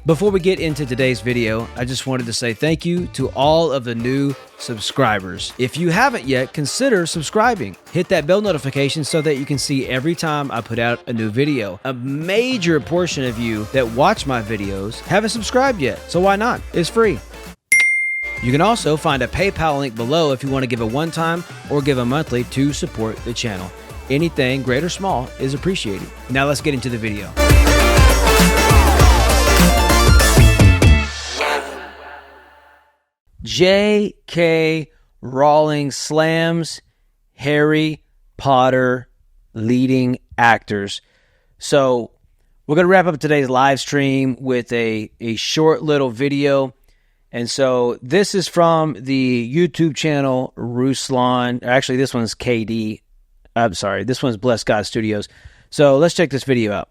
Before we get into today's video, I just wanted to say thank you to all of the new subscribers. If you haven't yet, consider subscribing. Hit that bell notification so that you can see every time I put out a new video. A major portion of you that watch my videos haven't subscribed yet, so why not? It's free. You can also find a PayPal link below if you want to give a one-time or give a monthly to support the channel. Anything, great or small, is appreciated. Now let's get into the video. J.K. Rowling slams Harry Potter leading actors. So we're going to wrap up today's live stream with a short little video. And so this is from the YouTube channel Ruslan. Actually, this one's KD. I'm sorry. This one's Bless God Studios. So let's check this video out.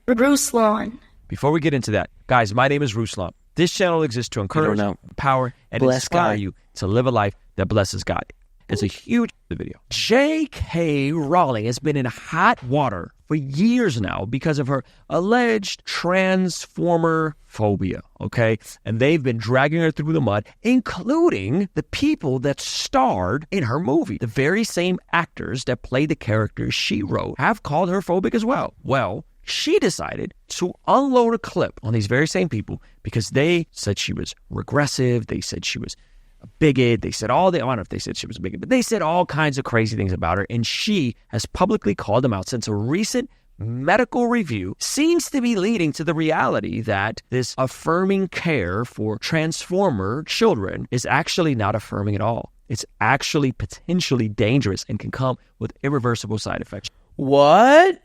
Ruslan. Before we get into that, guys, my name is Ruslan. This channel exists to encourage, empower, and inspire you to live a life that blesses God. It's a huge video. J.K. Rowling has been in hot water for years now because of her alleged transformer phobia, okay? And they've been dragging her through the mud, including the people that starred in her movie. The very same actors that played the characters she wrote have called her phobic as well. Well, she decided to unload a clip on these very same people because they said she was regressive. They said she was a bigot. They said I don't know if they said she was a bigot, but they said all kinds of crazy things about her. And she has publicly called them out since a recent medical review seems to be leading to the reality that this affirming care for transformer children is actually not affirming at all. It's actually potentially dangerous and can come with irreversible side effects. What?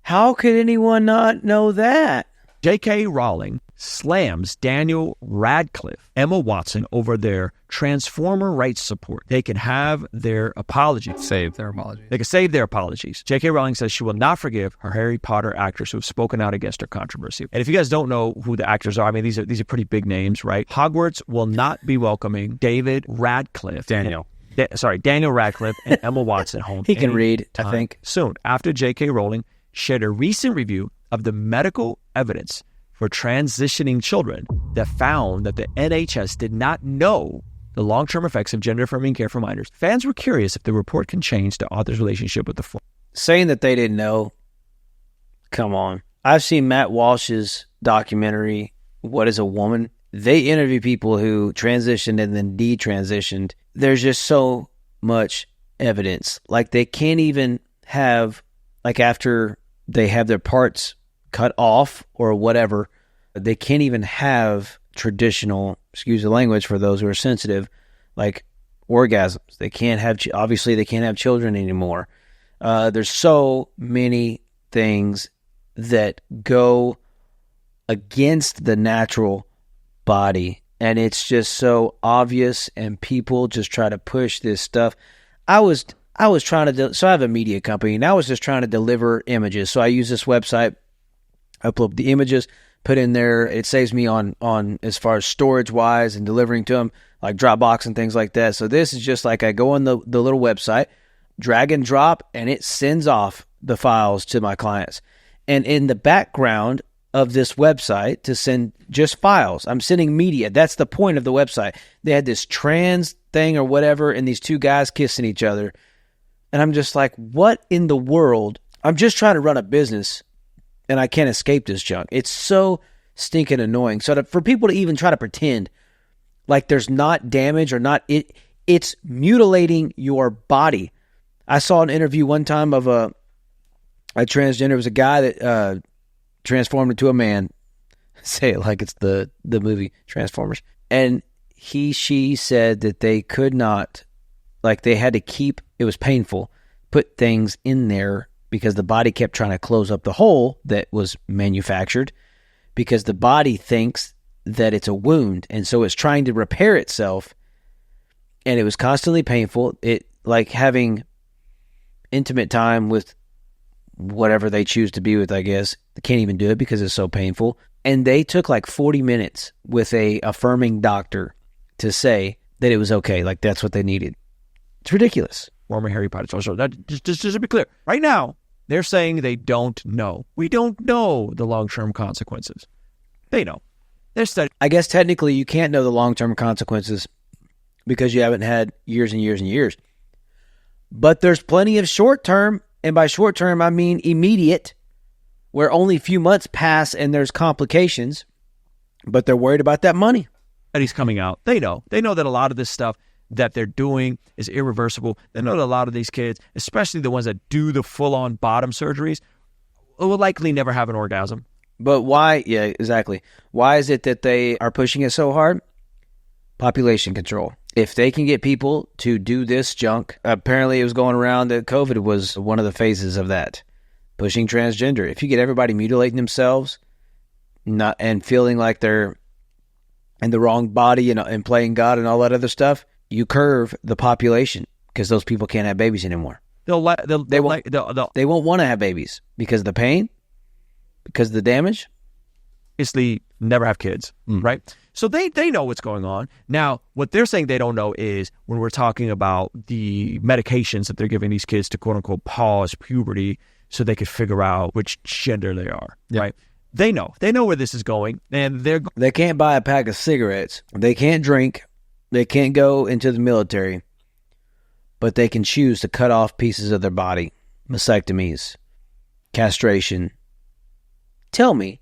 How could anyone not know that? J.K. Rowling slams Daniel Radcliffe, Emma Watson over their transformer rights support. They can have their apologies. Save their apologies. They can save their apologies. J.K. Rowling says she will not forgive her Harry Potter actors who have spoken out against her controversy. And if you guys don't know who the actors are, I mean, these are pretty big names, right? Hogwarts will not be welcoming Daniel Radcliffe and Emma Watson home. He can read, I think. Soon, after J.K. Rowling shared a recent review of the medical evidence for transitioning children that found that the NHS did not know the long-term effects of gender-affirming care for minors. Fans were curious if the report can change the author's relationship with the form. Saying that they didn't know, come on. I've seen Matt Walsh's documentary, What is a Woman? They interview people who transitioned and then detransitioned. There's just so much evidence. Like they can't even have, like after they have their parts cut off or whatever, they can't even have traditional, excuse the language for those who are sensitive, like orgasms. They can't have, obviously they can't have children anymore. There's so many things that go against the natural body, and it's just so obvious, and people just try to push this stuff. I was trying to, so I have a media company, and I was just trying to deliver images. So I use this website, upload the images, put in there. It saves me on as far as storage wise and delivering to them, like Dropbox and things like that. So this is just like I go on the little website, drag and drop, and it sends off the files to my clients. And in the background of this website to send just files, I'm sending media. That's the point of the website. They had this trans thing or whatever, and these two guys kissing each other. And I'm just like, what in the world? I'm just trying to run a business, and I can't escape this junk. It's so stinking annoying. So for people to even try to pretend like there's not damage or not, it's mutilating your body. I saw an interview one time of a transgender. It was a guy that transformed into a man. Say it like it's the movie Transformers. And she said that they could not, like they had to keep, it was painful, put things in there because the body kept trying to close up the hole that was manufactured because the body thinks that it's a wound. And so it's trying to repair itself. And it was constantly painful. It like having intimate time with whatever they choose to be with, I guess. They can't even do it because it's so painful. And they took like 40 minutes with a affirming doctor to say that it was okay. Like that's what they needed. It's ridiculous. Former Harry Potter. So that, just to be clear, right now, they're saying they don't know. We don't know the long-term consequences. They know. There's studies. I guess technically you can't know the long-term consequences because you haven't had years and years and years. But there's plenty of short-term, and by short-term I mean immediate, where only a few months pass and there's complications, but they're worried about that money. Studies coming out. They know that a lot of this stuff that they're doing is irreversible. They know that a lot of these kids, especially the ones that do the full-on bottom surgeries, will likely never have an orgasm. But why? Yeah, exactly. Why is it that they are pushing it so hard? Population control. If they can get people to do this junk, apparently it was going around that COVID was one of the phases of that. Pushing transgender. If you get everybody mutilating themselves and feeling like they're in the wrong body and playing God and all that other stuff, you curve the population because those people can't have babies anymore. They won't want to have babies because of the pain, because of the damage. Obviously, never have kids, right? So they know what's going on. Now, what they're saying they don't know is when we're talking about the medications that they're giving these kids to quote-unquote pause puberty so they could figure out which gender they are, right? They know where this is going, and they can't buy a pack of cigarettes. They can't drink. They can't go into the military, but they can choose to cut off pieces of their body, mastectomies, castration. Tell me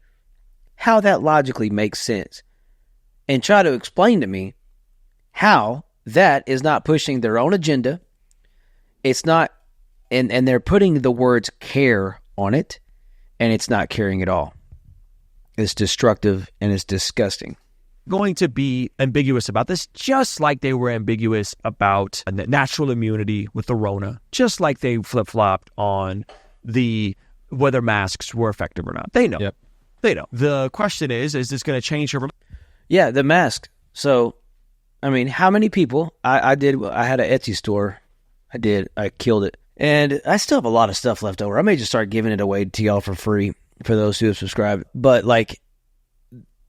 how that logically makes sense, and try to explain to me how that is not pushing their own agenda. It's not, and they're putting the words care on it, and it's not caring at all. It's destructive and it's disgusting. Going to be ambiguous about this, just like they were ambiguous about natural immunity with the Rona, just like they flip-flopped on whether masks were effective or not. They know. Yep. They know. The question is this going to change her? Yeah, the mask. So, I mean, how many people? I had an Etsy store. I killed it. And I still have a lot of stuff left over. I may just start giving it away to y'all for free for those who have subscribed. But, like,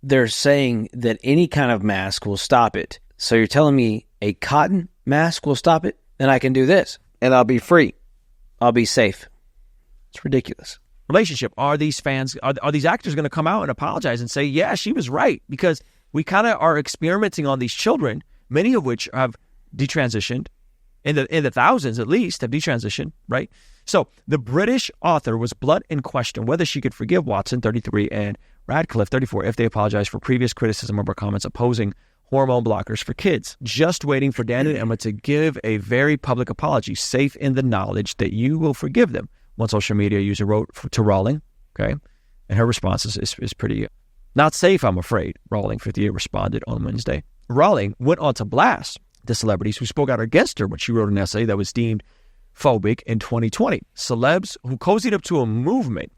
they're saying that any kind of mask will stop it. So you're telling me a cotton mask will stop it? Then I can do this, and I'll be free. I'll be safe. It's ridiculous. Relationship. Are these fans, are these actors going to come out and apologize and say, yeah, she was right? Because we kind of are experimenting on these children, many of which have detransitioned, in the thousands at least have detransitioned, right? So the British author was blunt in question whether she could forgive Watson, 33, and Radcliffe, 34, if they apologized for previous criticism of her comments opposing hormone blockers for kids. Just waiting for Dan and Emma to give a very public apology, safe in the knowledge that you will forgive them. One social media user wrote to Rowling, okay? And her response is pretty not safe, I'm afraid. Rowling, 58, responded on Wednesday. Rowling went on to blast the celebrities who spoke out against her when she wrote an essay that was deemed phobic in 2020. Celebs who cozied up to a movement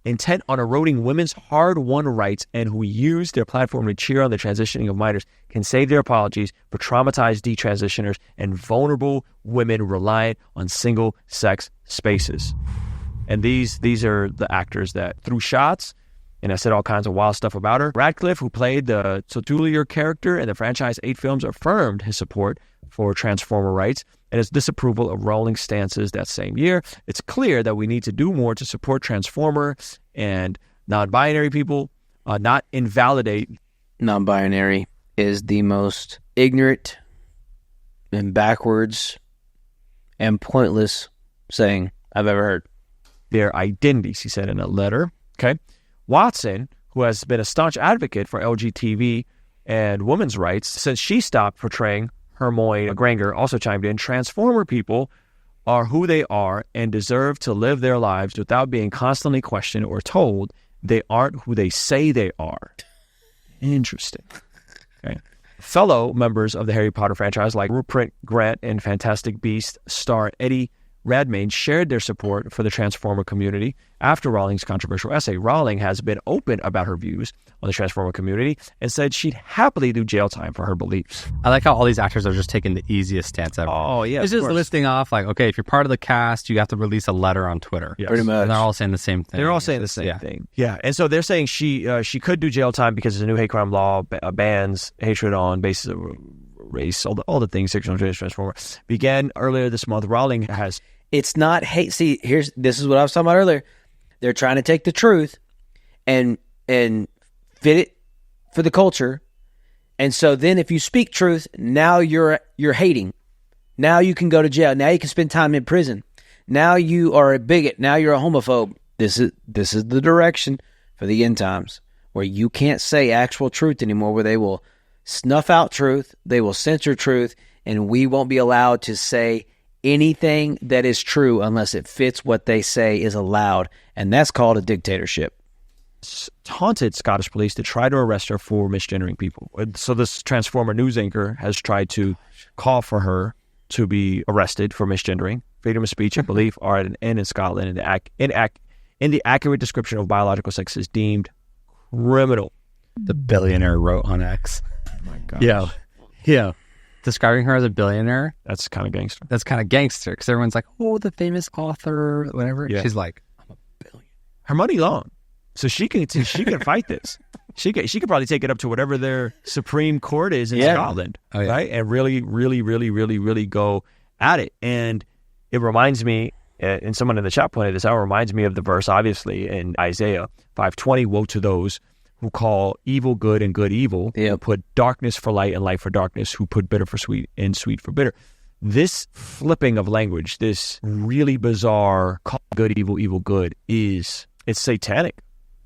intent on eroding women's hard-won rights and who use their platform to cheer on the transitioning of minors can save their apologies for traumatized detransitioners and vulnerable women reliant on single-sex spaces. And these are the actors that threw shots, and I said all kinds of wild stuff about her. Radcliffe, who played the Sotulier character in the franchise 8 films, affirmed his support for Transformer rights and his disapproval of Rowling's stances that same year. It's clear that we need to do more to support Transformer and non-binary people, not invalidate. Non-binary is the most ignorant and backwards and pointless saying I've ever heard. Their identities, he said in a letter. Okay. Watson, who has been a staunch advocate for LGTB and women's rights since she stopped portraying Hermione Granger, also chimed in, Transformer people are who they are and deserve to live their lives without being constantly questioned or told they aren't who they say they are. Interesting. Okay. Fellow members of the Harry Potter franchise like Rupert Grant and Fantastic Beasts star Eddie Redmayne shared their support for the Transformer community after Rowling's controversial essay. Rowling has been open about her views on the Transformer community and said she'd happily do jail time for her beliefs. I like how all these actors are just taking the easiest stance ever. Oh, yeah. It's just listing off, like, okay, if you're part of the cast, you have to release a letter on Twitter. Yes. Pretty much. And they're all saying the same thing. They're all saying the same thing. Yeah. And so they're saying she could do jail time because the new hate crime law bans hatred on basis of race, all the things sexual Transformer began earlier this month. Rowling has... It's not hate. See, this is what I was talking about earlier. They're trying to take the truth and fit for the culture. And so then if you speak truth, now you're hating. Now you can go to jail. Now you can spend time in prison. Now you are a bigot. Now you're a homophobe. This is the direction for the end times, where you can't say actual truth anymore, where they will snuff out truth, they will censor truth, and we won't be allowed to say anything that is true unless it fits what they say is allowed. And that's called a dictatorship. Taunted Scottish police to try to arrest her for misgendering people. So this Transformer news anchor has tried to call for her to be arrested for misgendering. Freedom of speech and belief are at an end in Scotland, and the accurate description of biological sex is deemed criminal. The billionaire wrote on X. Oh my gosh. Yeah. Describing her as a billionaire. That's kind of gangster. That's kind of gangster, because everyone's like, oh, the famous author, whatever. Yeah. She's like, I'm a billionaire. Her money long. So she can fight this. She could probably take it up to whatever their Supreme Court is in Scotland, right? And really, really, really, really, really go at it. And it reminds me, and someone in the chat pointed this out, reminds me of the verse, obviously, in Isaiah 5:20, woe to those who call evil good and good evil, who put darkness for light and light for darkness, who put bitter for sweet and sweet for bitter. This flipping of language, this really bizarre call good evil, evil good, it's satanic.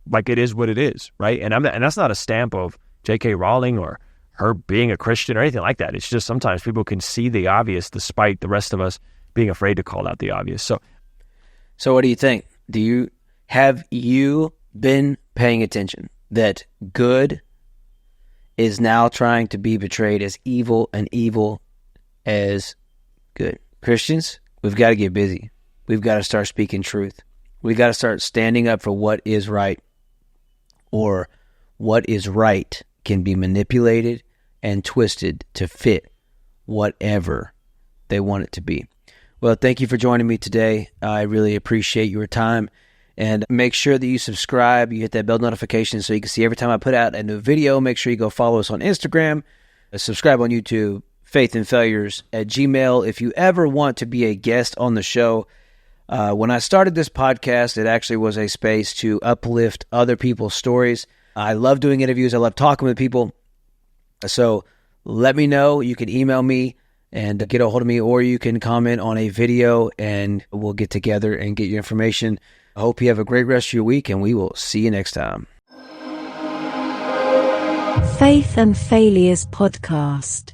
Like, it is what it is, right? And that's not a stamp of J.K. Rowling or her being a Christian or anything like that. It's just sometimes people can see the obvious despite the rest of us being afraid to call out the obvious. So what do you think? Have you been paying attention that good is now trying to be betrayed as evil and evil as good? Christians, we've got to get busy. We've got to start speaking truth. We've got to start standing up for what is right. Or what is right can be manipulated and twisted to fit whatever they want it to be. Well, thank you for joining me today. I really appreciate your time. And make sure that you subscribe. You hit that bell notification so you can see every time I put out a new video. Make sure you go follow us on Instagram. Subscribe on YouTube. faithandfailures@gmail.com. If you ever want to be a guest on the show, when I started this podcast, it actually was a space to uplift other people's stories. I love doing interviews. I love talking with people. So let me know. You can email me and get a hold of me, or you can comment on a video and we'll get together and get your information. I hope you have a great rest of your week, and we will see you next time. Faith and Failures Podcast.